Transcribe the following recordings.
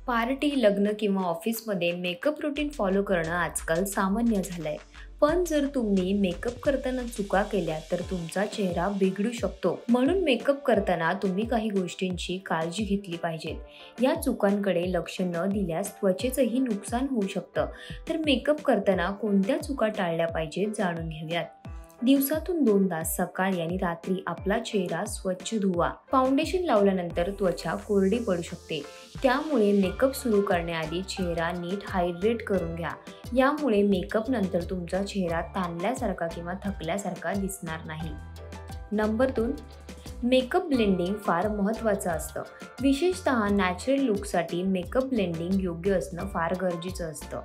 Party, लग्न किंवा ऑफिसमध्ये मेकअप रूटीन फॉलो करणं आजकाल सामान्य झालंय. पण जर तुम्ही मेकअप करताना चुका केल्या तर तुमचा चेहरा बिघडू शकतो. म्हणून मेकअप करताना तुम्ही काही गोष्टींची काळजी घेतली पाहिजे. या चुकांकडे लक्ष न दिल्यास त्वचेचंही नुकसान होऊ शकतं. तर मेकअप करताना कोणत्या चुका टाळल्या पाहिजेत जाणून घेऊयात. दिवसातून 2दा सकाळी आणि रात्री आपला चेहरा स्वच्छ धुवा. फाउंडेशन लावल्यानंतर त्वचा कोरडी पडू शकते. त्यामुळे मेकअप सुरू करण्याआधी चेहरा नीट हायड्रेट करून घ्या. यामुळे मेकअप नंतर तुमचा चेहरा ताणल्यासारखा किंवा थकल्यासारखा दिसणार नाही. नंबर 2, मेकअप ब्लेंडिंग फार महत्त्वाचं असतं. विशेषतः नॅचरल लुकसाठी मेकअप ब्लेंडिंग योग्य असणं फार गरजेचं असतं.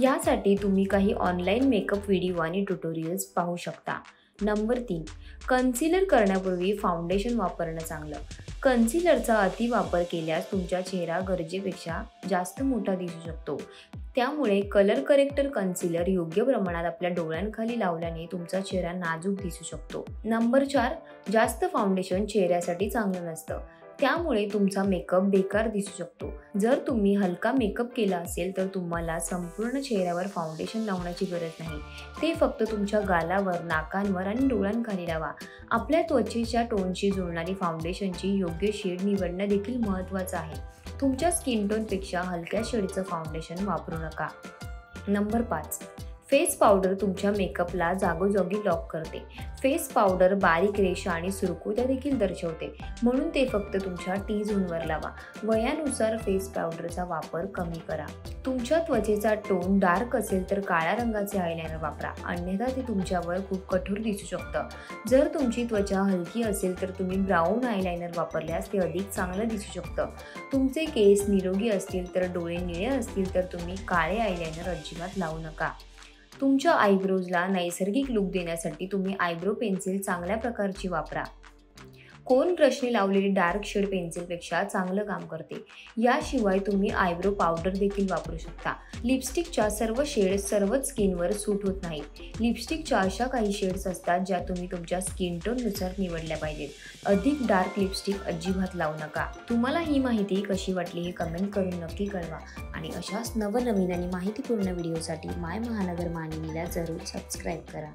यासाठी तुम्ही काही ऑनलाईन मेकअप व्हिडिओ आणि ट्युटोरियल्स पाहू शकता. नंबर 3, कन्सिलर करण्यापूर्वी फाउंडेशन वापरणं चांगलं. कन्सिलरचा अतिवापर केल्यास तुमचा चेहरा गरजेपेक्षा जास्त मोठा दिसू शकतो. त्यामुळे कलर करेक्टर कन्सिलर योग्य प्रमाणात आपल्या डोळ्यांखाली लावल्याने तुमचा चेहरा नाजूक दिसू शकतो. नंबर 4, जास्त फाउंडेशन चेहऱ्यासाठी चांगलं नसतं. त्यामुळे तुमचा मेकअप बेकार दिसू शकतो. जर तुम्ही हलका मेकअप केला असेल तर तुम्हाला संपूर्ण चेहऱ्यावर फाउंडेशन लावण्याची गरज नाही. ते फक्त तुमच्या गालावर, नाकांवर आणि डोळ्यांखाली लावा. आपल्या त्वचेच्या टोनशी जुळणारी फाउंडेशनची योग्य शेड निवडणं देखील महत्त्वाचं आहे. तुमच्या स्किन टोनपेक्षा हलक्या शेडचं फाउंडेशन वापरू नका. नंबर 5, फेस पावडर तुमच्या मेकअपला जागोजागी लॉक करते. फेस पावडर बारीक रेषा आणि सुरकुत्या देखील दर्शवते. म्हणून ते फक्त तुमच्या टी झोनवर लावा. वयानुसार फेस पावडरचा वापर कमी करा. तुमच्या त्वचेचा टोन डार्क असेल तर काळ्या रंगाचे आयलायनर वापरा. अन्यथा ते तुमच्यावर खूप कठोर दिसू शकतं. जर तुमची त्वचा हलकी असेल तर तुम्ही ब्राऊन आयलायनर वापरल्यास ते अधिक चांगलं दिसू शकतं. तुमचे केस निरोगी असतील तर डोळे निळे असतील तर तुम्ही काळे आयलायनर अजिबात लावू नका. तुमच्या आयब्रोजला नैसर्गिक लुक देण्यासाठी तुम्ही आयब्रो पेन्सिल चांगल्या प्रकारची वापरा. कोन ब्रशने लावलेली डार्क शेड पेन्सिलपेक्षा चांगलं काम करते. याशिवाय तुम्ही आयब्रो पावडर देखील वापरू शकता. लिपस्टिकच्या सर्व शेड्स सर्वच स्किनवर सूट होत नाहीत. लिपस्टिकच्या अशा काही शेड्स असतात ज्या तुम्ही तुमच्या स्किन टोननुसार निवडल्या पाहिजेत. अधिक डार्क लिपस्टिक अजिबात लावू नका. तुम्हाला ही माहिती कशी वाटली हे कमेंट करून नक्की कळवा. आणि अशाच नवनवीन आणि माहितीपूर्ण व्हिडिओसाठी माय महानगर मानिनीला जरूर सबस्क्राईब करा.